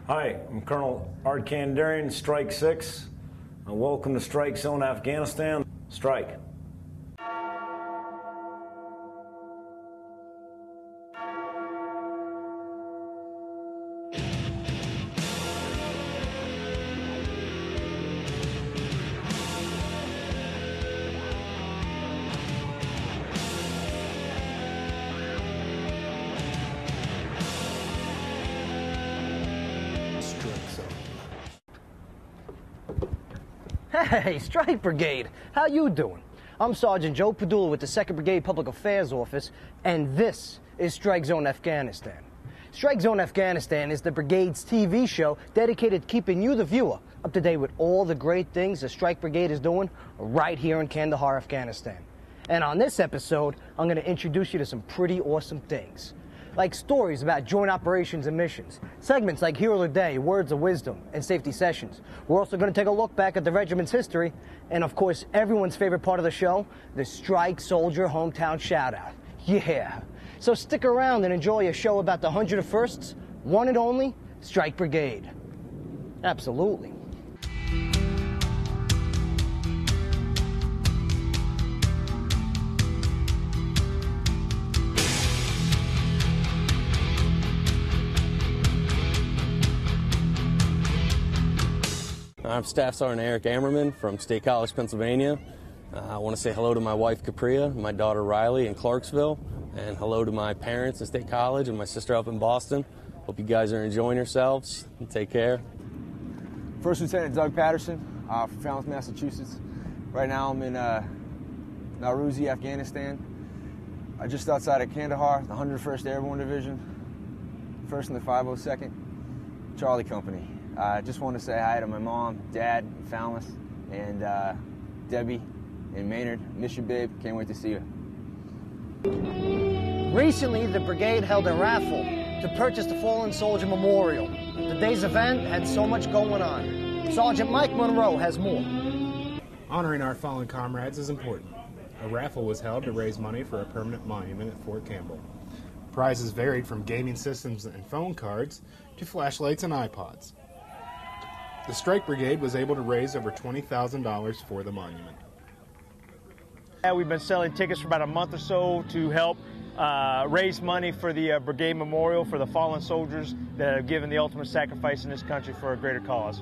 Hi, I'm Colonel Art Kandahar, Strike 6. Welcome to Strike Zone Afghanistan. Strike. Hey, Strike Brigade, how you doing? I'm Sergeant Joe Padula with the 2nd Brigade Public Affairs Office, and this is Strike Zone Afghanistan. Strike Zone Afghanistan is the Brigade's TV show dedicated to keeping you, the viewer, up to date with all the great things the Strike Brigade is doing right here in Kandahar, Afghanistan. And on this episode, I'm going to introduce you to some pretty awesome things, like stories about joint operations and missions, segments like Hero of the Day, Words of Wisdom, and Safety Sessions. We're also going to take a look back at the regiment's history, and of course, everyone's favorite part of the show, the Strike Soldier Hometown Shoutout. Yeah. So stick around and enjoy a show about the 101st, one and only Strike Brigade. Absolutely. I'm Staff Sergeant Eric Ammerman from State College, Pennsylvania. I want to say hello to my wife, Capria, my daughter, Riley, in Clarksville, and hello to my parents at State College and my sister up in Boston. Hope you guys are enjoying yourselves, and take care. First Lieutenant Doug Patterson from Falmouth, Massachusetts. Right now I'm in Nauruzi, Afghanistan. Just outside of Kandahar, the 101st Airborne Division, 1st and the 502nd Charlie Company. I just want to say hi to my mom, dad, in Falmouth, and Debbie and Maynard. Miss you, babe. Can't wait to see you. Recently, the brigade held a raffle to purchase the Fallen Soldier Memorial. The day's event had so much going on. Sergeant Mike Monroe has more. Honoring our fallen comrades is important. A raffle was held to raise money for a permanent monument at Fort Campbell. Prizes varied from gaming systems and phone cards to flashlights and iPods. The Strike Brigade was able to raise over $20,000 for the monument. We've been selling tickets for about a month or so to help raise money for the Brigade Memorial for the fallen soldiers that have given the ultimate sacrifice in this country for a greater cause.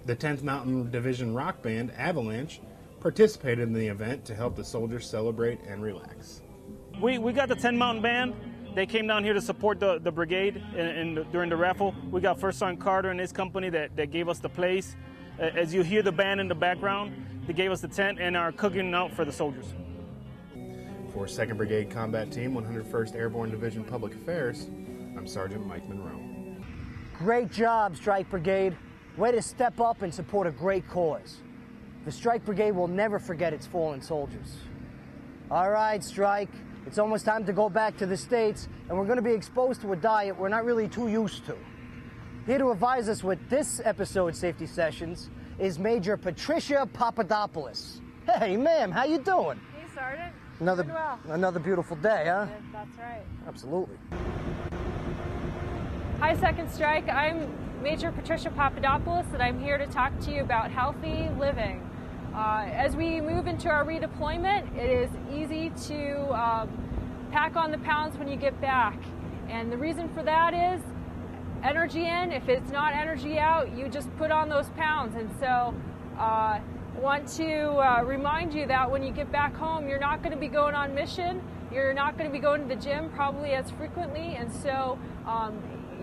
The 10th Mountain Division rock band, Avalanche, participated in the event to help the soldiers celebrate and relax. We got the 10 Mountain Band. They came down here to support the brigade during the raffle. We got First Sergeant Carter and his company that gave us the place. As you hear the band in the background, they gave us the tent and are cooking out for the soldiers. For 2nd Brigade Combat Team, 101st Airborne Division Public Affairs, I'm Sergeant Mike Monroe. Great job, Strike Brigade. Way to step up and support a great cause. The Strike Brigade will never forget its fallen soldiers. All right, Strike. It's almost time to go back to the States, and we're going to be exposed to a diet we're not really too used to. Here to advise us with this episode's Safety Sessions is Major Patricia Papadopoulos. Hey, ma'am, how you doing? Hey, Sergeant. Another well. Another beautiful day, huh? Yes, that's right. Absolutely. Hi, 2nd Strike. I'm Major Patricia Papadopoulos, and I'm here to talk to you about healthy living. As we move into our redeployment, it is easy to pack on the pounds when you get back. And the reason for that is energy in. If it's not energy out, you just put on those pounds. And so I want to remind you that when you get back home, you're not going to be going on mission. You're not going to be going to the gym probably as frequently. And so,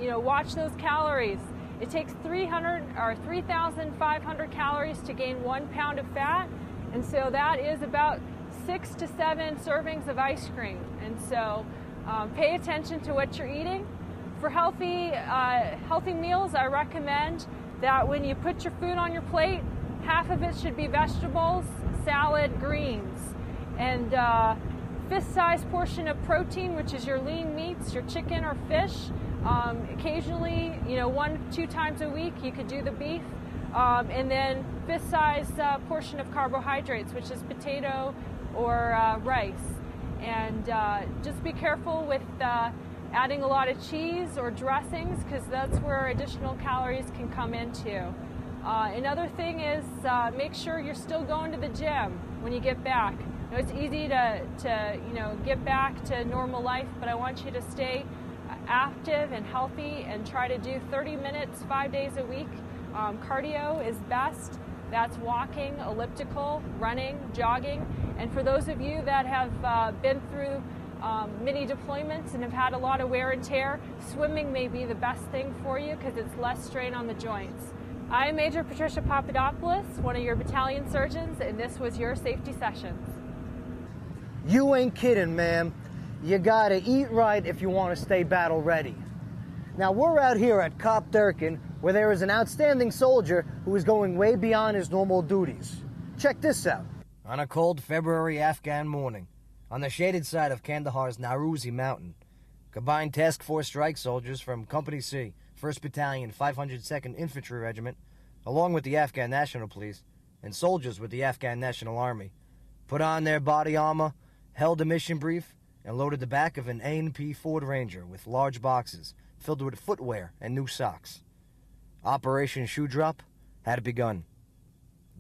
watch those calories. It takes 3,500 calories to gain 1 pound of fat, and so that is about 6 to 7 servings of ice cream. And so pay attention to what you're eating. For healthy meals, I recommend that when you put your food on your plate, half of it should be vegetables, salad, greens, and fist-sized portion of protein, which is your lean meats, your chicken or fish. Occasionally, 1-2 times a week, you could do the beef, and then fist-sized portion of carbohydrates, which is potato or rice. And just be careful with adding a lot of cheese or dressings, because that's where additional calories can come into. Another thing is make sure you're still going to the gym when you get back. You know, it's easy to get back to normal life, but I want you to stay active and healthy and try to do 30 minutes 5 days a week. Cardio is best. That's walking, elliptical, running, jogging. And for those of you that have been through many deployments and have had a lot of wear and tear, swimming may be the best thing for you because it's less strain on the joints. I'm Major Patricia Papadopoulos, one of your battalion surgeons, and this was your safety sessions. You ain't kidding, ma'am. You gotta eat right if you want to stay battle ready. Now, we're out here at Cop Durkin, where there is an outstanding soldier who is going way beyond his normal duties. Check this out. On a cold February Afghan morning, on the shaded side of Kandahar's Nauruzi Mountain, Combined Task Force strike soldiers from Company C, 1st Battalion, 502nd Infantry Regiment, along with the Afghan National Police, and soldiers with the Afghan National Army, put on their body armor, held a mission brief, and loaded the back of an A&P Ford Ranger with large boxes filled with footwear and new socks. Operation Shoe Drop had begun.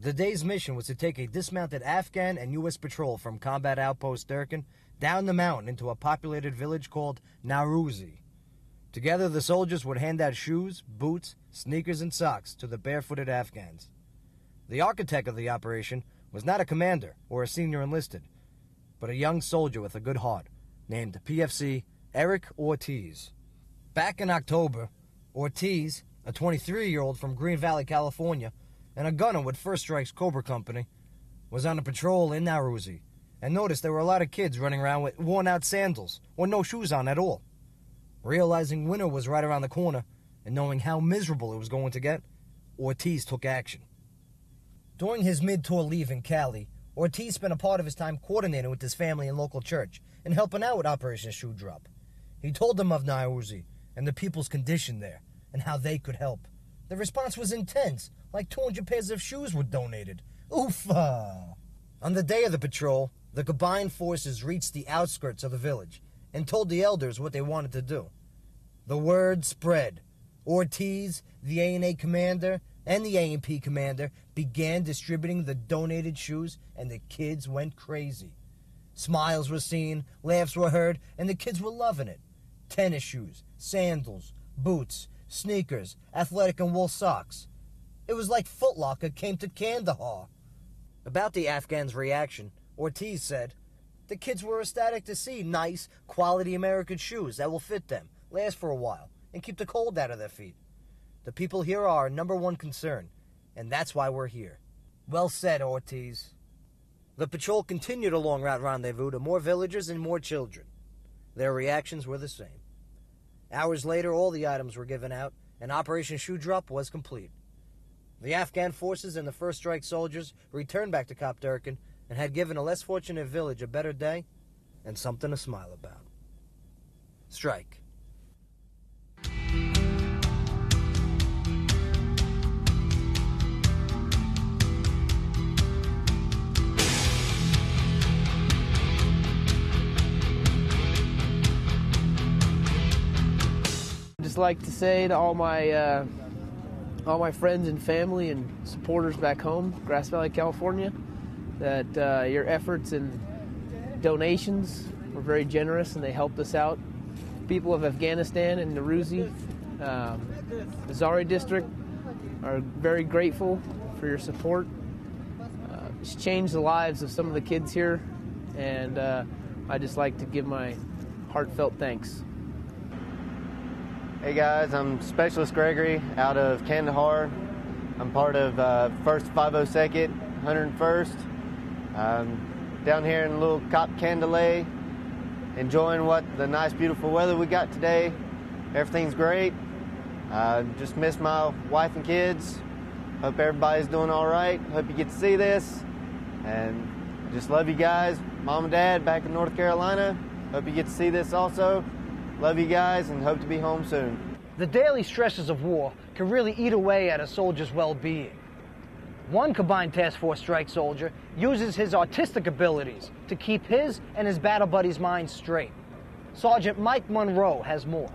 The day's mission was to take a dismounted Afghan and U.S. patrol from Combat Outpost Durkin down the mountain into a populated village called Nauruzi. Together, the soldiers would hand out shoes, boots, sneakers, and socks to the barefooted Afghans. The architect of the operation was not a commander or a senior enlisted, but a young soldier with a good heart named PFC Eric Ortiz. Back in October, Ortiz, a 23-year-old from Green Valley, California, and a gunner with First Strike's Cobra Company, was on a patrol in Nauruzi and noticed there were a lot of kids running around with worn-out sandals or no shoes on at all. Realizing winter was right around the corner and knowing how miserable it was going to get, Ortiz took action. During his mid-tour leave in Cali, Ortiz spent a part of his time coordinating with his family and local church and helping out with Operation Shoe Drop. He told them of Nauruzi and the people's condition there and how they could help. The response was intense, like 200 pairs of shoes were donated. Oofa! On the day of the patrol, the combined forces reached the outskirts of the village and told the elders what they wanted to do. The word spread. Ortiz, the A&A commander, and the A&P commander began distributing the donated shoes, and the kids went crazy. Smiles were seen, laughs were heard, and the kids were loving it. Tennis shoes, sandals, boots, sneakers, athletic and wool socks. It was like Foot Locker came to Kandahar. About the Afghans' reaction, Ortiz said, "The kids were ecstatic to see nice, quality American shoes that will fit them, last for a while, and keep the cold out of their feet. The people here are our #1 concern, and that's why we're here." Well said, Ortiz. The patrol continued along Route Rendezvous to more villagers and more children. Their reactions were the same. Hours later, all the items were given out, and Operation Shoe Drop was complete. The Afghan forces and the First Strike soldiers returned back to Cop Durkin and had given a less fortunate village a better day and something to smile about. Strike. I'd just like to say to all my friends and family and supporters back home, Grass Valley, California, that your efforts and donations were very generous and they helped us out. People of Afghanistan and Nauruzi, the Zari district, are very grateful for your support. It's changed the lives of some of the kids here, and I'd just like to give my heartfelt thanks. Hey guys, I'm Specialist Gregory out of Kandahar. I'm part of 1st 502nd, 101st. Down here in little Cop Candalay, enjoying the nice beautiful weather we got today. Everything's great. Just miss my wife and kids. Hope everybody's doing all right. Hope you get to see this. And just love you guys. Mom and Dad back in North Carolina. Hope you get to see this also. Love you guys and hope to be home soon. The daily stresses of war can really eat away at a soldier's well-being. One Combined Task Force strike soldier uses his artistic abilities to keep his and his battle buddies' minds straight. Sergeant Mike Monroe has more.